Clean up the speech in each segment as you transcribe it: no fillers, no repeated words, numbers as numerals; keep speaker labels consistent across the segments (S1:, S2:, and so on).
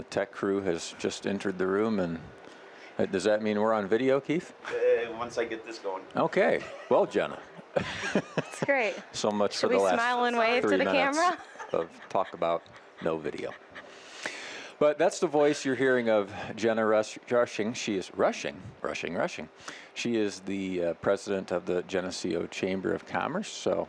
S1: The tech crew has just entered the room, and does that mean we're on video, Keith?
S2: Once I get this going.
S1: Okay. Well, Jenna.
S3: It's great.
S1: So much
S3: Should
S1: for the
S3: we
S1: last
S3: smile and wave
S1: 3
S3: to the
S1: minutes
S3: camera?
S1: of talk about no video. But that's the voice you're hearing of Jenna Rushing. She is rushing. She is the president of the Geneseo Chamber of Commerce. So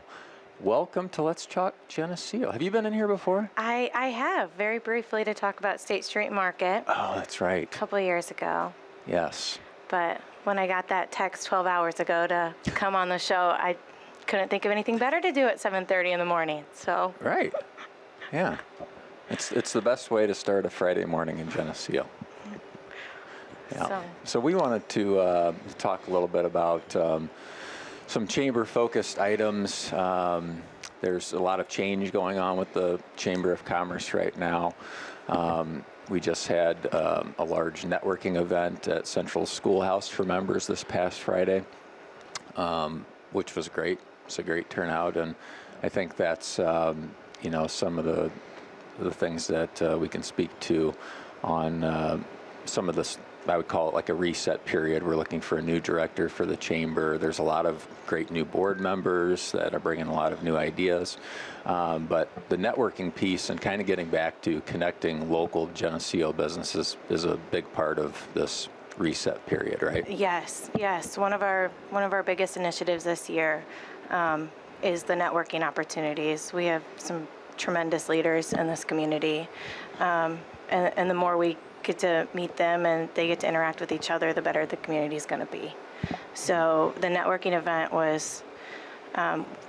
S1: welcome to Let's Talk Geneseo. Have you been in here before?
S3: I have, very briefly, to talk about State Street Market
S1: Oh, that's right.
S3: a couple of years ago.
S1: Yes.
S3: But when I got that text 12 hours ago to come on the show, I couldn't think of anything better to do at 7:30 in the morning. So
S1: Right. Yeah. It's the best way to start a Friday morning in Geneseo. Yeah. So we wanted to talk a little bit about some chamber-focused items. There's a lot of change going on with the Chamber of Commerce right now. We just had a large networking event at Central Schoolhouse for members this past Friday, which was great. It's a great turnout, and I think that's some of the things that we can speak to on some of this. I would call it like a reset period. We're looking for a new director for the chamber. There's a lot of great new board members that are bringing a lot of new ideas. But the networking piece and kind of getting back to connecting local Geneseo businesses is a big part of this reset period, right?
S3: yes. One of our biggest initiatives this year is the networking opportunities. We have some tremendous leaders in this community, and the more we get to meet them and they get to interact with each other, the better the community is going to be. So the networking event was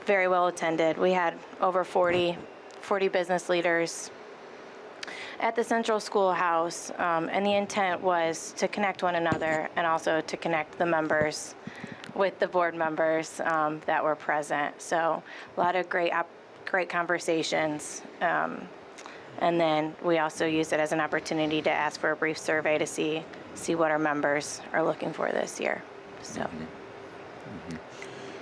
S3: very well attended. We had over 40 business leaders at the Central Schoolhouse, and the intent was to connect one another and also to connect the members with the board members that were present. So a lot of great conversations. And then we also use it as an opportunity to ask for a brief survey to see what our members are looking for this year. So.
S1: Mm-hmm.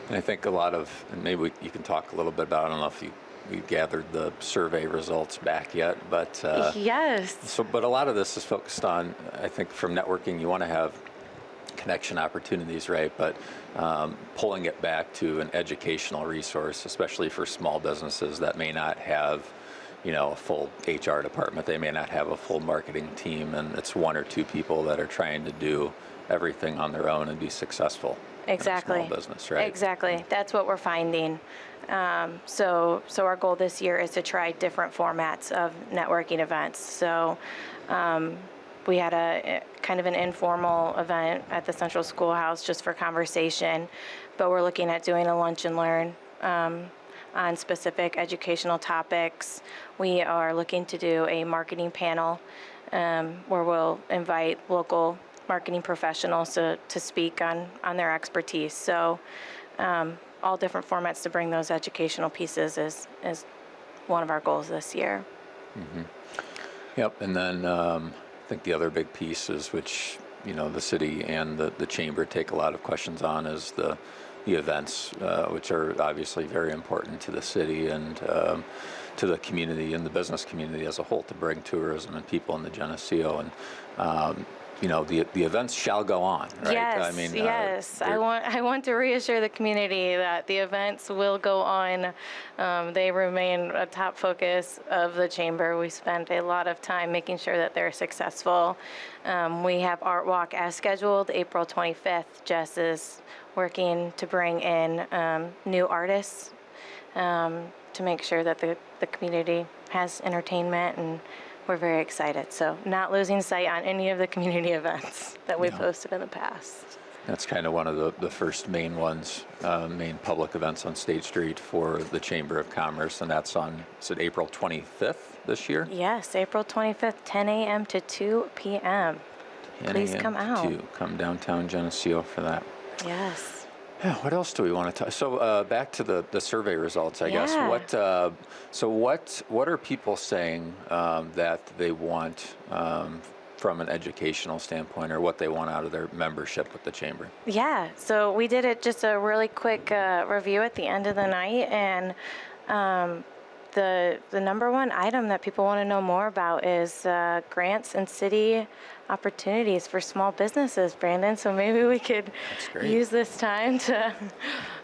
S1: And I think a lot of, and maybe you can talk a little bit about, I don't know if we gathered the survey results back yet, but
S3: yes.
S1: But a lot of this is focused on, I think from networking, you want to have connection opportunities, right? But pulling it back to an educational resource, especially for small businesses that may not have a full HR department. They may not have a full marketing team, and it's one or two people that are trying to do everything on their own and be successful.
S3: Exactly.
S1: In a small business, right?
S3: Exactly. That's what we're finding. So our goal this year is to try different formats of networking events. So we had a kind of an informal event at the Central Schoolhouse just for conversation, but we're looking at doing a lunch and learn on specific educational topics. We are looking to do a marketing panel where we'll invite local marketing professionals to speak on their expertise. So all different formats to bring those educational pieces is one of our goals this year.
S1: Mm-hmm. Yep, and then I think the other big piece is, which the city and the chamber take a lot of questions on, is the events, which are obviously very important to the city and to the community and the business community as a whole, to bring tourism and people into Geneseo. And the events shall go on, right?
S3: Yes, yes. I want to reassure the community that the events will go on. They remain a top focus of the chamber. We spend a lot of time making sure that they're successful. We have Art Walk as scheduled, April 25th. Jess is working to bring in new artists to make sure that the community has entertainment, and we're very excited. So not losing sight on any of the community events that we've hosted in the past.
S1: That's kind of one of the first main ones, main public events on State Street for the Chamber of Commerce, and that's on, is it April 25th this year?
S3: Yes, April 25th, 10 a.m. to 2 p.m. Please come out.
S1: Come downtown Geneseo for that.
S3: Yes.
S1: Yeah, what else do we want to talk? So back to the survey results, I guess. What are people saying that they want from an educational standpoint, or what they want out of their membership with the chamber?
S3: Yeah, so we did just a really quick review at the end of the night, and the number one item that people want to know more about is grants and city opportunities for small businesses, Brandon. So maybe we could
S1: great.
S3: use this time to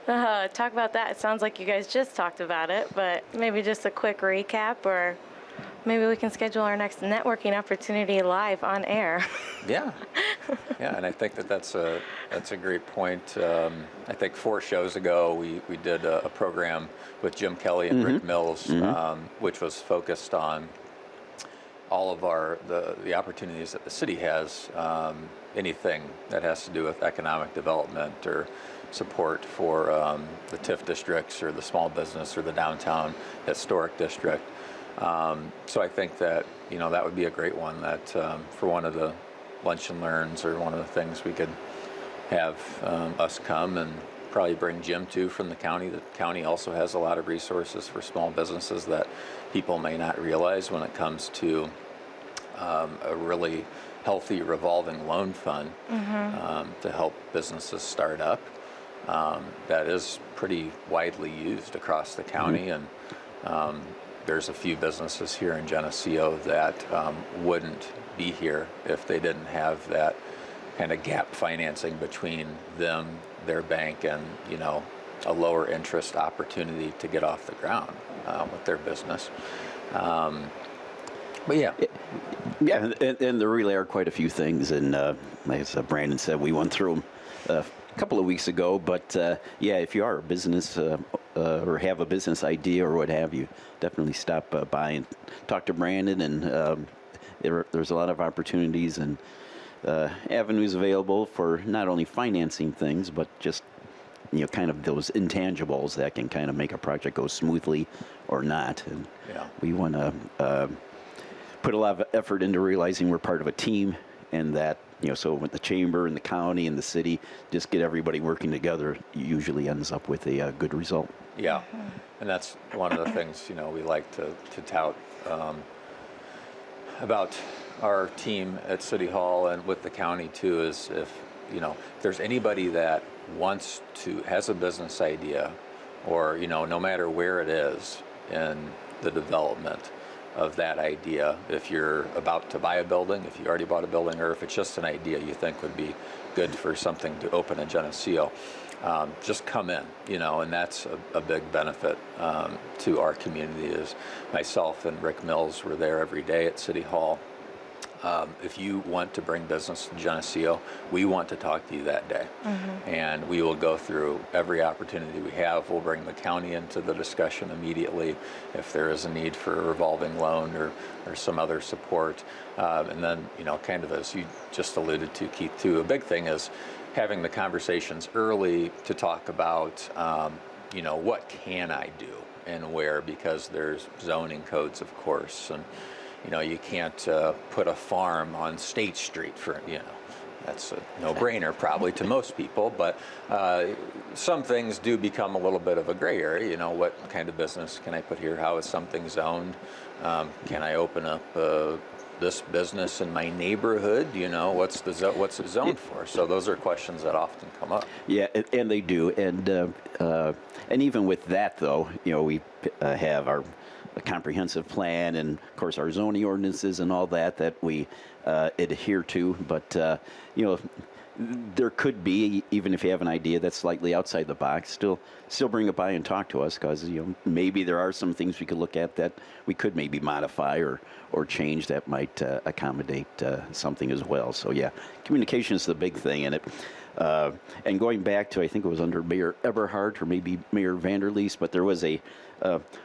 S3: talk about that. It sounds like you guys just talked about it, but maybe just a quick recap, or maybe we can schedule our next networking opportunity live on air.
S1: Yeah, yeah, and I think that's a great point. I think 4 shows ago we did a program with Jim Kelly and Rick Mills, which was focused on all of the opportunities that the city has, anything that has to do with economic development or support for the TIF districts or the small business or the downtown historic district. So I think that that would be a great one that for one of the lunch and learns, or one of the things we could have us come and probably bring Jim to from the county. The county also has a lot of resources for small businesses that people may not realize when it comes to a really healthy revolving loan fund to help businesses start up. That is pretty widely used across the county, and there's a few businesses here in Geneseo that wouldn't be here if they didn't have that kind of gap financing between them, their bank, and a lower interest opportunity to get off the ground with their business. But yeah,
S4: and there really are quite a few things, and as Brandon said, we went through them a couple of weeks ago. But yeah, if you are a business or have a business idea or what have you, definitely stop by and talk to Brandon. And there's a lot of opportunities and avenues available for not only financing things, but just kind of those intangibles that can kind of make a project go smoothly or not. And we want to put a lot of effort into realizing we're part of a team, and that so with the chamber and the county and the city, just get everybody working together, usually ends up with a good result.
S1: Yeah, and that's one of the things we like to tout about our team at City Hall and with the county too, is if there's anybody that has a business idea, or no matter where it is in the development of that idea, if you're about to buy a building, if you already bought a building, or if it's just an idea you think would be good for something to open in Geneseo, just come in, and that's a big benefit to our community. Is myself and Rick Mills were there every day at City Hall. If you want to bring business to Geneseo, we want to talk to you that day. And we will go through every opportunity we have. We'll bring the county into the discussion immediately if there is a need for a revolving loan or some other support. And then, kind of as you just alluded to, Keith, too, a big thing is having the conversations early to talk about, what can I do and where, because there's zoning codes, of course, and you can't put a farm on State Street for, that's a no-brainer probably to most people, but some things do become a little bit of a gray area. What kind of business can I put here? How is something zoned? Can I open up this business in my neighborhood? What's it zoned for? So those are questions that often come up. Yeah,
S4: and they do. And even with that, though, we have our a comprehensive plan, and of course our zoning ordinances and all that we adhere to. But there could be, even if you have an idea that's slightly outside the box, still bring it by and talk to us, because maybe there are some things we could look at that we could maybe modify or change that might accommodate something as well. So yeah, communication is the big thing in it. And going back to, I think it was under Mayor Eberhardt or maybe Mayor Vanderleest, but there was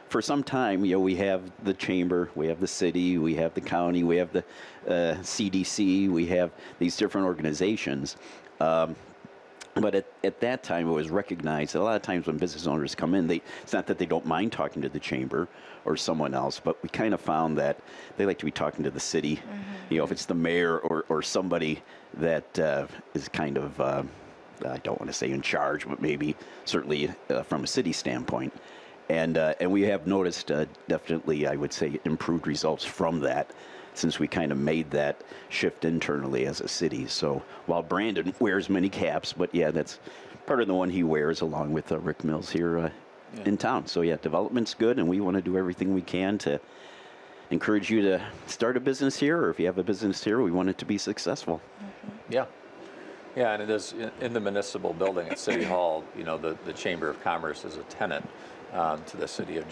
S4: for some time, we have the chamber, we have the city, we have the county, we have the CDC, we have these different organizations. But at that time, it was recognized that a lot of times when business owners come in, it's not that they don't mind talking to the chamber or someone else, but we kind of found that they like to be talking to the city. If it's the mayor or somebody that is kind of, I don't want to say in charge, but maybe certainly from a city standpoint. And we have noticed definitely, I would say, improved results from that, since we kind of made that shift internally as a city. So while Brandon wears many caps, but yeah, that's part of the one he wears along with Rick Mills here in town. So yeah, development's good, and we want to do everything we can to encourage you to start a business here, or if you have a business here, we want it to be successful.
S1: Yeah. Yeah, and it is in the municipal building at City Hall. You know, the Chamber of Commerce is a tenant to the city of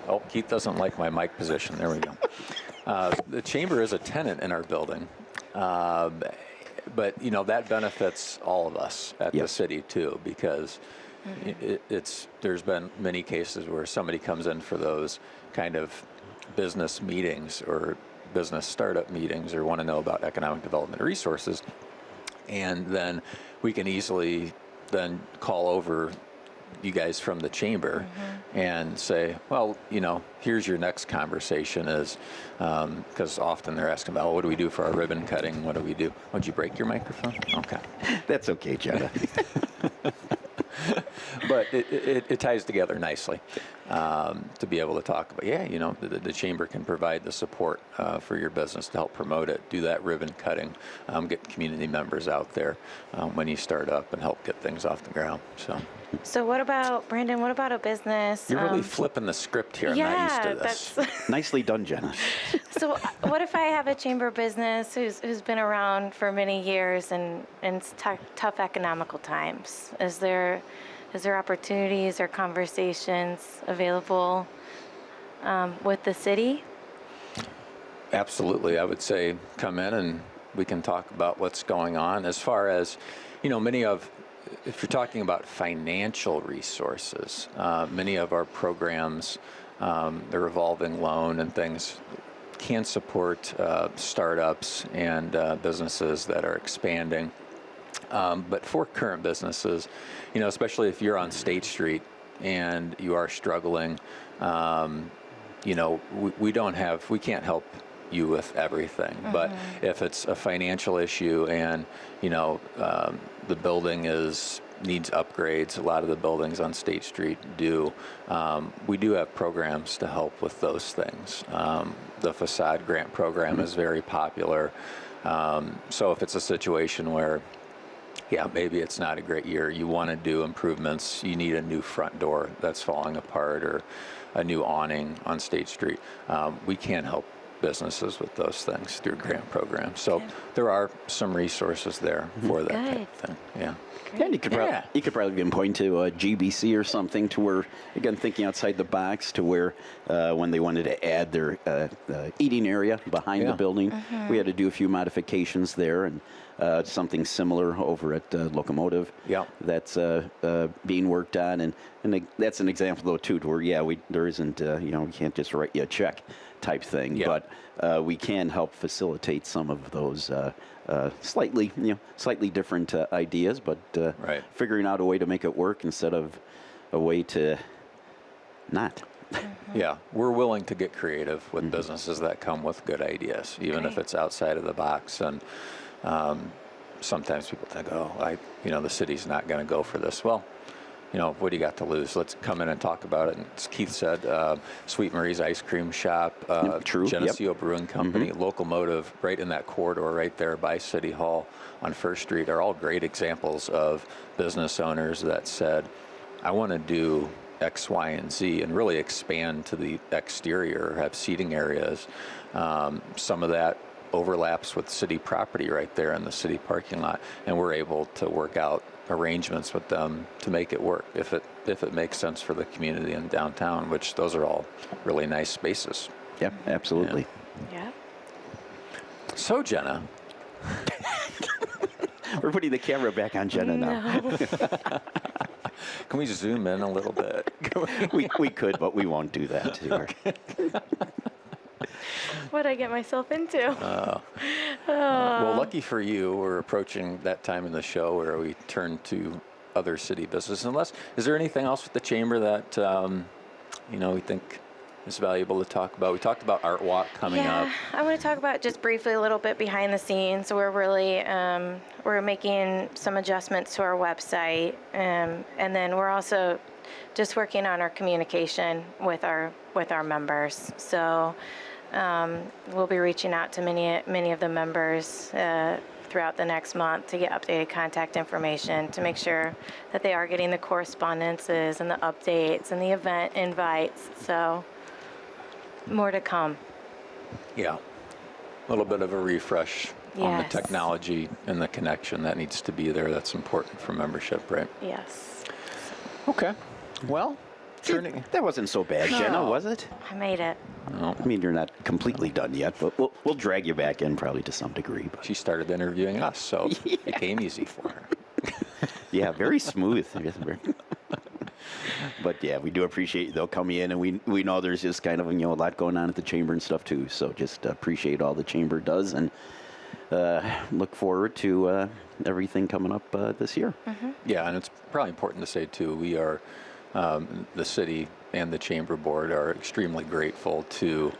S1: Oh, Keith doesn't like my mic position. There we go. The Chamber is a tenant in our building. But, you know, that benefits all of us at the city, too, because there's been many cases where somebody comes in for those kind of business meetings or business startup meetings or want to know about economic development resources. And then we can easily then call over you guys from the chamber and say, well, you know, here's your next conversation is, because often they're asking about, what do we do for our ribbon cutting? What do we do? Oh, did you break your microphone? Okay.
S4: That's okay, Jenna.
S1: But it ties together nicely to be able to talk about, you know, the chamber can provide the support for your business to help promote it, do that ribbon cutting, get community members out there when you start up and help get things off the ground.
S3: So what about, Brandon, what about a business?
S1: You're really flipping the script here. I'm not used to this.
S3: That's
S4: Nicely done, Jenna.
S3: So what if I have a chamber business who's been around for many years and it's tough economical times? Is there opportunities or conversations available with the city?
S1: Absolutely. I would say come in and we can talk about what's going on. As far as, you know, if you're talking about financial resources, many of our programs, the revolving loan and things, can support startups and businesses that are expanding. But for current businesses, you know, especially if you're on State Street and you are struggling, you know, we can't help you with everything. But if it's a financial issue and, you know, the building needs upgrades, a lot of the buildings on State Street do, we do have programs to help with those things. The facade grant program is very popular. So if it's a situation where, maybe it's not a great year, you want to do improvements, you need a new front door that's falling apart or a new awning on State Street, we can help businesses with those things through grant programs. So there are some resources there for that type of thing. Yeah.
S4: And you could probably even point to a GBC or something to where, again, thinking outside the box, to where when they wanted to add their eating area behind the building, we had to do a few modifications there, and something similar over at Locomotive. That's being worked on, and that's an example though too, to where there isn't you know, we can't just write you a check type thing, but we can help facilitate some of those slightly different ideas, but figuring out a way to make it work instead of a way to not.
S1: Yeah, we're willing to get creative with businesses that come with good ideas, even if it's outside of the box. And sometimes people think, the city's not going to go for this. Well, you know, what do you got to lose? Let's come in and talk about it. And as Keith said, Sweet Marie's Ice Cream Shop, Geneseo Brewing Company, Locomotive, right in that corridor right there by City Hall on First Street are all great examples of business owners that said, I want to do X, Y, and Z and really expand to the exterior, have seating areas. Some of that overlaps with city property right there in the city parking lot, and we're able to work out arrangements with them to make it work if it makes sense for the community in downtown, which those are all really nice spaces.
S4: Yeah, absolutely.
S3: Yeah.
S1: So Jenna,
S4: we're putting the camera back on Jenna now.
S1: can we zoom in a little bit?
S4: we could, but we won't do that here.
S3: What'd I get myself into?
S1: Well, lucky for you, we're approaching that time in the show where we turn to other city businesses. Is there anything else with the chamber that we think is valuable to talk about? We talked about Art Walk coming up.
S3: I want to talk about just briefly a little bit behind the scenes. We're really we're making some adjustments to our website, and then we're also just working on our communication with our members. So We'll be reaching out to many of the members throughout the next month to get updated contact information to make sure that they are getting the correspondences and the updates and the event invites. So more to come.
S1: Yeah. A little bit of a refresh on the
S3: Yes.
S1: technology and the connection that needs to be there. That's important for membership, right?
S3: Yes.
S1: Okay. Well,
S4: That wasn't so bad, Jenna,
S1: No.
S4: was it?
S3: I made it.
S4: I mean, you're not completely done yet, but we'll drag you back in probably to some degree. But
S1: she started interviewing us, so it became easy for her.
S4: yeah, very smooth. I guess. But yeah, we do appreciate they'll come in, and we know there's just kind of a lot going on at the chamber and stuff too. So just appreciate all the chamber does, and look forward to everything coming up this year.
S1: Yeah, and it's probably important to say too, we are, the city and the chamber board are extremely grateful to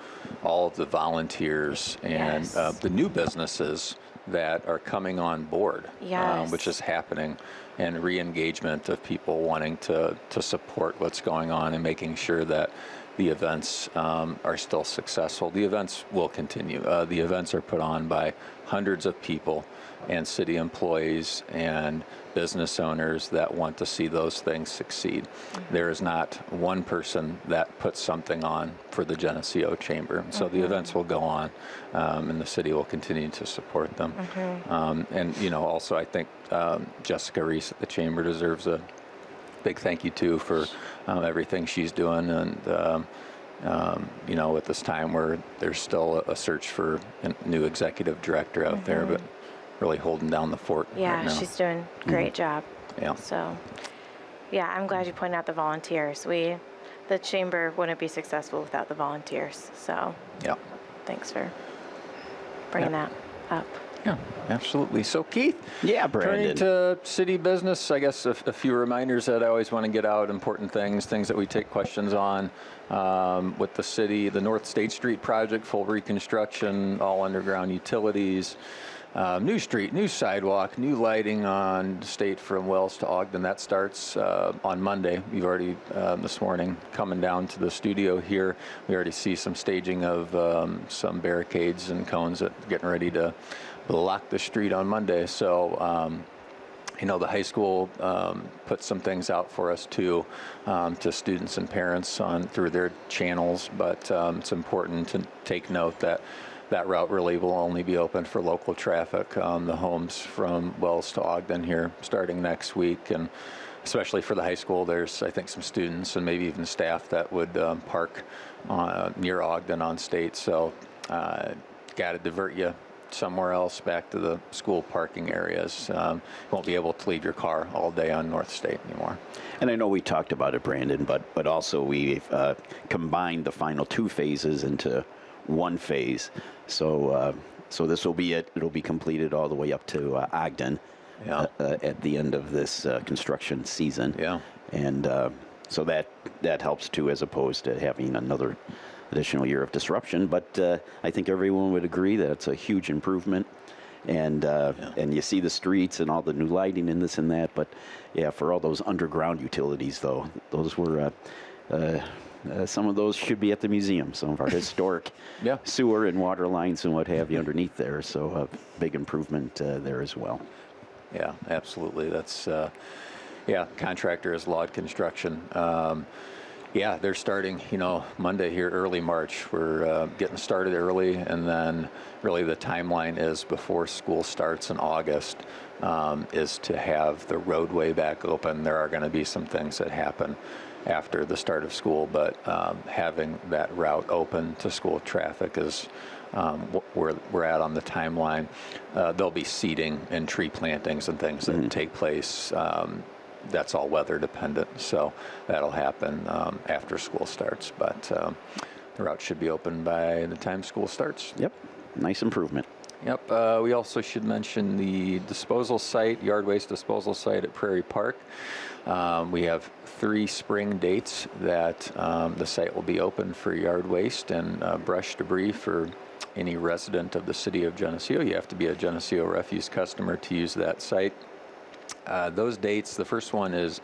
S1: all of the volunteers and
S3: Yes.
S1: the new businesses that are coming on board,
S3: Yes.
S1: which is happening, and re-engagement of people wanting to support what's going on and making sure that the events are still successful. The events will continue. The events are put on by hundreds of people and city employees and business owners that want to see those things succeed. There is not one person that puts something on for the Geneseo Chamber. So the events will go on, and the city will continue to support them. And also I think Jessica Reese at the Chamber deserves a big thank you too for everything she's doing, and at this time where there's still a search for a new executive director out there, but really holding down the fort
S3: Yeah,
S1: right now.
S3: she's doing a great job.
S1: Yeah.
S3: So, yeah, I'm glad you pointed out the volunteers. The chamber wouldn't be successful without the volunteers. So,
S1: Yeah.
S3: thanks for bringing that up.
S1: Yeah, absolutely. So Keith,
S4: Yeah,
S1: turning
S4: Brandon.
S1: to city business, I guess a few reminders that I always want to get out, important things that we take questions on with the city. The North State Street project, full reconstruction, all underground utilities. New street, new sidewalk, new lighting on State from Wells to Ogden. That starts on Monday. We've already, this morning, coming down to the studio here, we already see some staging of some barricades and cones that getting ready to block the street on Monday. So, the high school put some things out for us too, to students and parents through their channels. But it's important to take note that route really will only be open for local traffic. The homes from Wells to Ogden here starting next week, and especially for the high school, there's I think some students and maybe even staff that would park near Ogden on State. So, got to divert you somewhere else back to the school parking areas. You won't be able to leave your car all day on North State anymore.
S4: And I know we talked about it, Brandon, but also we've combined the final two phases into one phase. So this will be it. It'll be completed all the way up to Ogden at the end of this construction season.
S1: Yeah.
S4: And so that helps too, as opposed to having another additional year of disruption. But I think everyone would agree that it's a huge improvement. And you see the streets and all the new lighting and this and that. But yeah, for all those underground utilities, though, those were some of those should be at the museum. Some of our historic sewer and water lines and what have you underneath there. So a big improvement there as well.
S1: Yeah, absolutely. That's contractor is Laud Construction. They're starting, Monday here, early March. We're getting started early, and then really the timeline is before school starts in August is to have the roadway back open. There are going to be some things that happen after the start of school, but having that route open to school traffic is where we're at on the timeline. There'll be seeding and tree plantings and things that take place. That's all weather dependent, so that'll happen after school starts. But the route should be open by the time school starts.
S4: Yep, nice improvement.
S1: Yep. We also should mention the disposal site, yard waste disposal site at Prairie Park. We have 3 spring dates that the site will be open for yard waste and brush debris for any resident of the city of Geneseo. You have to be a Geneseo Refuse customer to use that site. Those dates, the first one is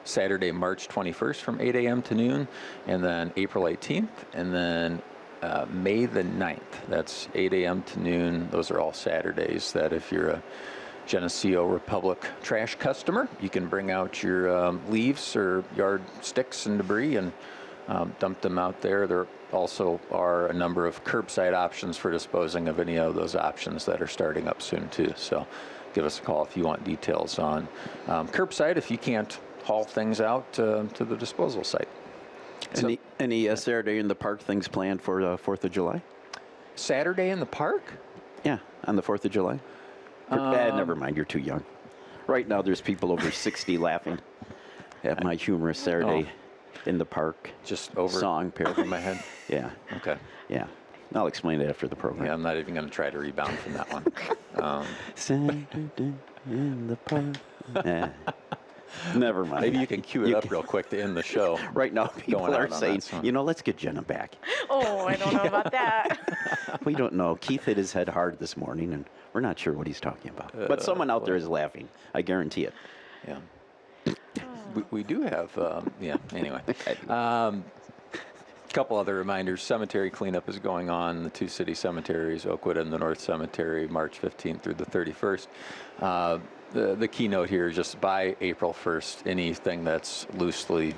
S1: Saturday, March 21st from 8 a.m. to noon, and then April 18th, and then May the 9th. That's 8 a.m. to noon. Those are all Saturdays. That if you're a Geneseo Republic trash customer, you can bring out your leaves or yard sticks and debris and dump them out there. There also are a number of curbside options for disposing of any of those options that are starting up soon too. So give us a call if you want details on curbside if you can't haul things out to the disposal site.
S4: Any Saturday in the park things planned for 4th of July?
S1: Saturday in the park?
S4: Yeah, on the 4th of July. Never mind, you're too young. Right now, there's people over 60 laughing at my humorous Saturday in the park
S1: Just over
S4: song
S1: over
S4: parody.
S1: my head.
S4: Yeah,
S1: Okay.
S4: yeah. I'll explain it after the program.
S1: Yeah, I'm not even going to try to rebound from that one.
S4: Saturday in the park. Yeah. Never mind.
S1: Maybe you can cue it up real quick to end the show.
S4: Right now, people
S1: Going out
S4: are
S1: on that
S4: saying,
S1: song.
S4: let's get Jenna back.
S3: Oh, I don't know about that.
S4: We don't know. Keith hit his head hard this morning, and we're not sure what he's talking about. But someone out there is laughing. I guarantee it.
S1: Yeah. We do have, anyway. Couple other reminders. Cemetery cleanup is going on. The two city cemeteries, Oakwood and the North Cemetery, March 15th through the 31st. The keynote here is just by April 1st, anything that's loosely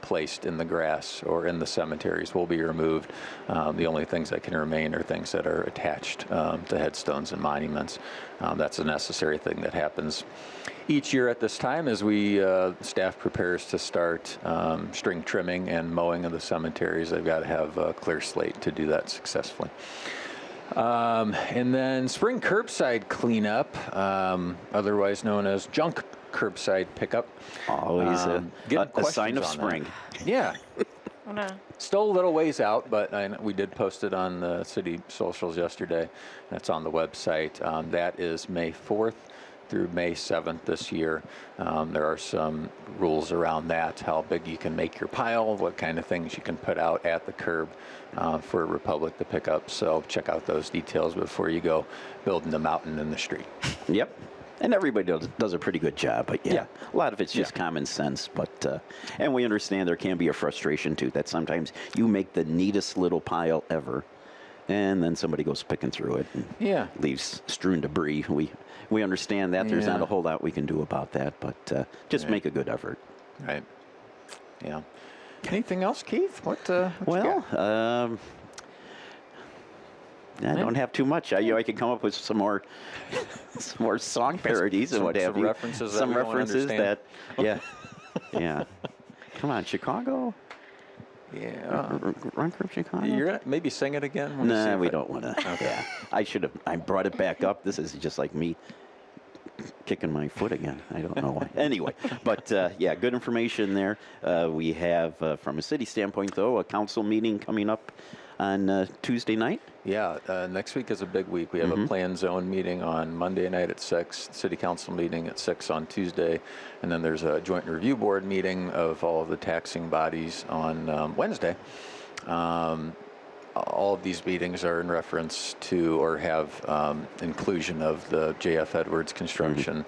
S1: placed in the grass or in the cemeteries will be removed. The only things that can remain are things that are attached to headstones and monuments. That's a necessary thing that happens each year at this time as staff prepares to start string trimming and mowing of the cemeteries. They've got to have a clear slate to do that successfully. And then spring curbside cleanup, otherwise known as junk curbside pickup.
S4: Always
S1: getting
S4: a sign of
S1: questions on
S4: spring.
S1: that. Yeah. Still a little ways out, but we did post it on the city socials yesterday. That's on the website. That is May 4th through May 7th this year. There are some rules around that, how big you can make your pile, what kind of things you can put out at the curb for Republic to pick up. So check out those details before you go building the mountain in the street.
S4: Yep. And everybody does a pretty good job, but
S1: Yeah.
S4: a lot of it's just common sense. But and we understand there can be a frustration too that sometimes you make the neatest little pile ever, and then somebody goes picking through it and leaves strewn debris. We understand that there's not
S1: Yeah.
S4: a whole lot we can do about that, but just make a good effort.
S1: Right. Yeah. Anything else, Keith? What you
S4: Well,
S1: got?
S4: I don't have too much. I could come up with some more song parodies and what have
S1: some
S4: you.
S1: references that
S4: Some
S1: we don't
S4: references
S1: understand.
S4: yeah. Come on, Chicago.
S1: Yeah.
S4: Run Curb Chicago.
S1: You're gonna maybe sing it again? Let me see
S4: Nah,
S1: if
S4: we
S1: I-
S4: don't want to. Yeah, I should have. I brought it back up. This is just like me kicking my foot again. I don't know why. Anyway, but good information there. We have, from a city standpoint, though, a council meeting coming up on Tuesday night.
S1: Yeah, next week is a big week. We have a plan zone meeting on Monday night at 6, city council meeting at 6 on Tuesday, and then there's a joint review board meeting of all of the taxing bodies on Wednesday. All of these meetings are in reference to or have inclusion of the J.F. Edwards construction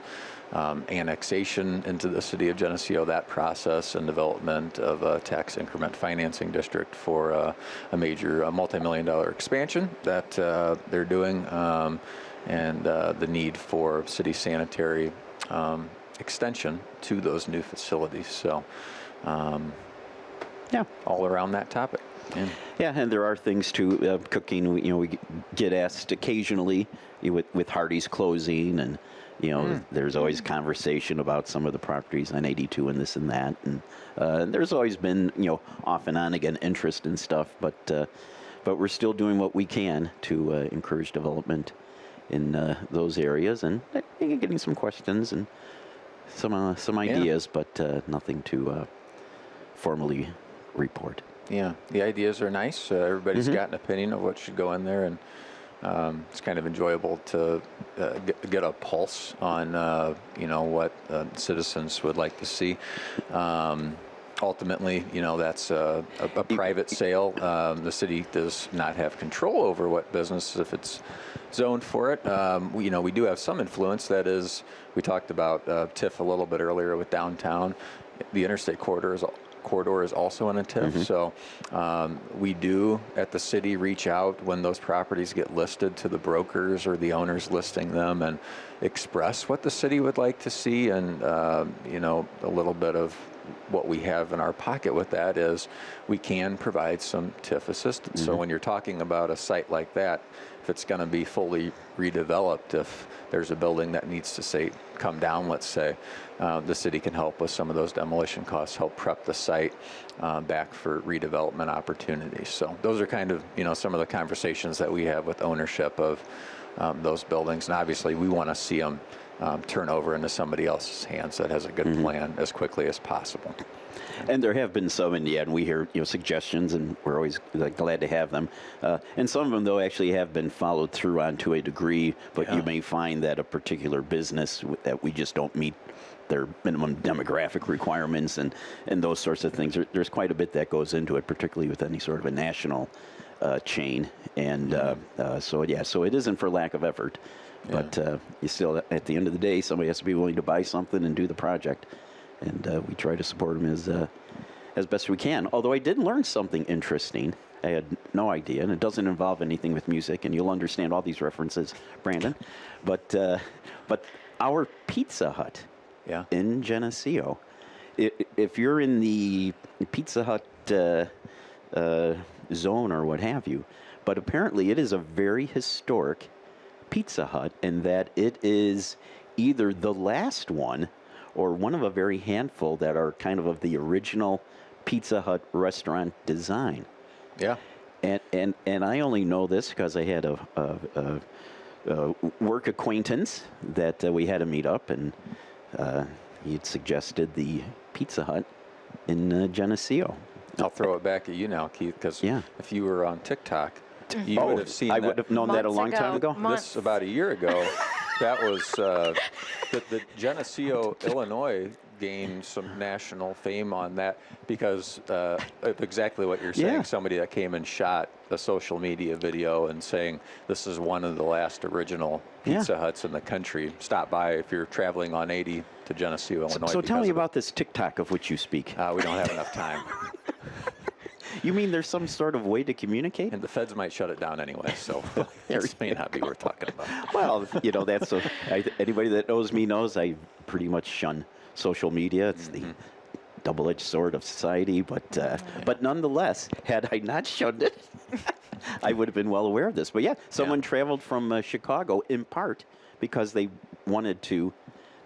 S1: annexation into the city of Geneseo, that process and development of a tax increment financing district for a major multi-million-dollar expansion that they're doing, and the need for city sanitary extension to those new facilities. So, all around that topic.
S4: Yeah, and there are things too. Cooking, we get asked occasionally with Hardee's closing, and there's always conversation about some of the properties on 82 and this and that, and there's always been off and on again interest in stuff, but we're still doing what we can to encourage development in those areas, and getting some questions and some ideas, but nothing to formally report.
S1: Yeah, the ideas are nice. Everybody's got an opinion of what should go in there, and it's kind of enjoyable to get a pulse on what citizens would like to see. Ultimately, that's a private sale. The city does not have control over what business, if it's zoned for it. We do have some influence. That is, we talked about TIF a little bit earlier with downtown. The interstate corridor is corridor is also in a TIF. So we do at the city reach out when those properties get listed to the brokers or the owners listing them and express what the city would like to see, and you know, a little bit of what we have in our pocket with that is we can provide some TIF assistance. So when you're talking about a site like that, if it's going to be fully redeveloped, if there's a building that needs to say come down, let's say, the city can help with some of those demolition costs, help prep the site back for redevelopment opportunities. So those are kind of, you know, some of the conversations that we have with ownership of those buildings, and obviously we want to see them turn over into somebody else's hands that has a good plan as quickly as possible.
S4: And there have been some in the end. We hear, you know, suggestions, and we're always glad to have them. And some of them, though, actually have been followed through on to a degree. But you may find that a particular business that we just don't meet their minimum demographic requirements and those sorts of things. There's quite a bit that goes into it, particularly with any sort of a national chain. And so it isn't for lack of effort. But you still, at the end of the day, somebody has to be willing to buy something and do the project. And we try to support them as best we can. Although I did learn something interesting. I had no idea, and it doesn't involve anything with music, and you'll understand all these references, Brandon. But our Pizza Hut in Geneseo, if you're in the Pizza Hut zone or what have you, but apparently it is a very historic Pizza Hut in that it is either the last one or one of a very handful that are kind of the original Pizza Hut restaurant design.
S1: Yeah.
S4: And I only know this because I had a work acquaintance that we had to meet up, and he'd suggested the Pizza Hut in Geneseo.
S1: I'll throw it back at you now, Keith, because if you were on TikTok, you would have seen
S4: I
S1: that.
S4: would have known that a long time ago.
S1: This about a year ago. That was the Geneseo, Illinois gained some national fame on that because of exactly what you're saying.
S4: Yeah.
S1: Somebody that came and shot a social media video and saying this is one of the last original Pizza Huts in the country. Stop by if you're traveling on 80 to Geneseo, Illinois.
S4: So tell me about this TikTok of which you speak.
S1: We don't have enough time.
S4: You mean there's some sort of way to communicate?
S1: And the feds might shut it down anyway, so this may not be worth talking about.
S4: Well, you know, that's anybody that knows me knows I pretty much shun social media. It's the double-edged sword of society, but nonetheless, had I not shunned it, I would have been well aware of this. But someone traveled from Chicago in part because they wanted to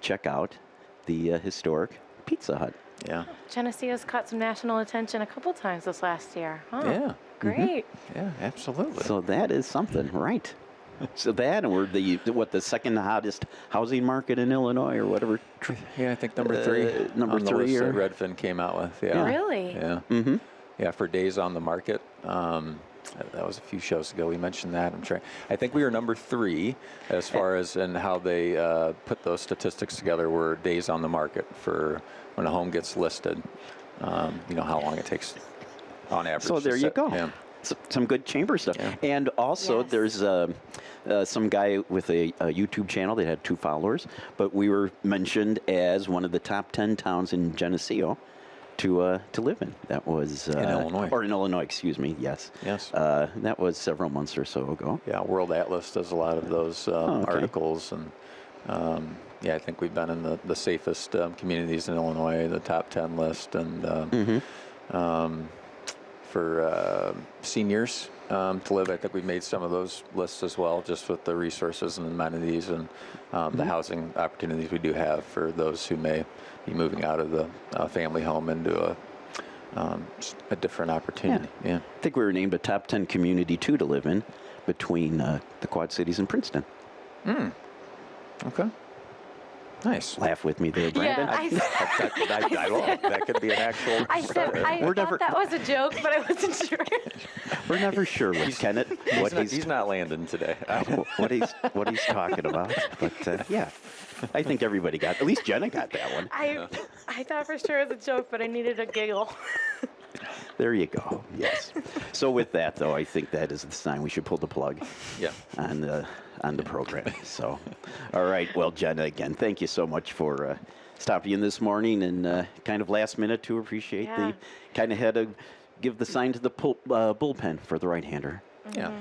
S4: check out the historic Pizza Hut.
S1: Yeah.
S3: Geneseo's caught some national attention a couple times this last year. Huh?
S1: Yeah.
S3: Great.
S1: Yeah, absolutely.
S4: So that is something, right? So that, and we're the second hottest housing market in Illinois, or whatever.
S1: Yeah, I think number three.
S4: Number
S1: on the
S4: three,
S1: list
S4: or
S1: that Redfin came out with. Yeah.
S3: Really?
S1: Yeah. Yeah, for days on the market. That was a few shows ago. We mentioned that. I think we were number 3 as far as in how they put those statistics together. Were days on the market for when a home gets listed. You know how long it takes on average.
S4: So there you go.
S1: Yeah.
S4: Some good chamber stuff.
S1: Yeah.
S4: And also
S3: Yes.
S4: there's some guy with a YouTube channel that had 2 followers, but we were mentioned as one of the top 10 towns in Geneseo to live in. That was
S1: In Illinois.
S4: Or in Illinois, excuse me. Yes.
S1: Yes.
S4: That was several months or so ago.
S1: Yeah, World Atlas does a lot of those
S4: okay.
S1: articles, and yeah, I think we've been in the safest communities in Illinois, the top 10 list, and for seniors to live, I think we've made some of those lists as well, just with the resources and amenities and the housing opportunities we do have for those who may be moving out of the family home into a different opportunity. Yeah.
S4: I think we were named a top 10 community too to live in between the Quad Cities and Princeton.
S1: Okay. Nice.
S4: Laugh with me there, Brandon.
S3: Yeah,
S1: I love that could be an actual.
S3: I said I
S4: We're
S3: thought
S4: never-
S3: that was a joke, but I wasn't sure.
S4: We're never sure with Kenneth what
S1: He's not landing today.
S4: what he's talking about. But yeah, I think everybody got. At least Jenna got that one.
S3: I thought for sure it was a joke, but I needed a giggle.
S4: There you go. Yes. So with that, though, I think that is the sign we should pull the plug
S1: Yeah.
S4: on on the program. So, all right. Well, Jenna, again, thank you so much for stopping in this morning and kind of last minute to appreciate
S3: Yeah.
S4: the kind of had to give the sign to the bullpen for the right-hander.
S1: Yeah.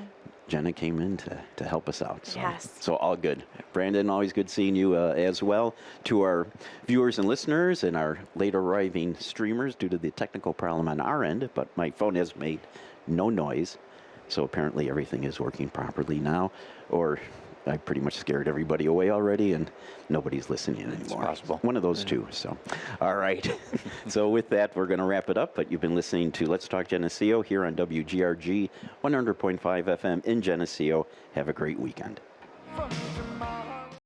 S4: Jenna came in to help us out. So,
S3: Yes.
S4: so all good. Brandon, always good seeing you as well. To our viewers and listeners and our late arriving streamers due to the technical problem on our end, but my phone has made no noise. So apparently everything is working properly now. Or I pretty much scared everybody away already and nobody's listening anymore.
S1: possible.
S4: One of those two. So, all right. So with that, we're going to wrap it up. But you've been listening to Let's Talk Geneseo here on WGRG 100.5 FM in Geneseo. Have a great weekend.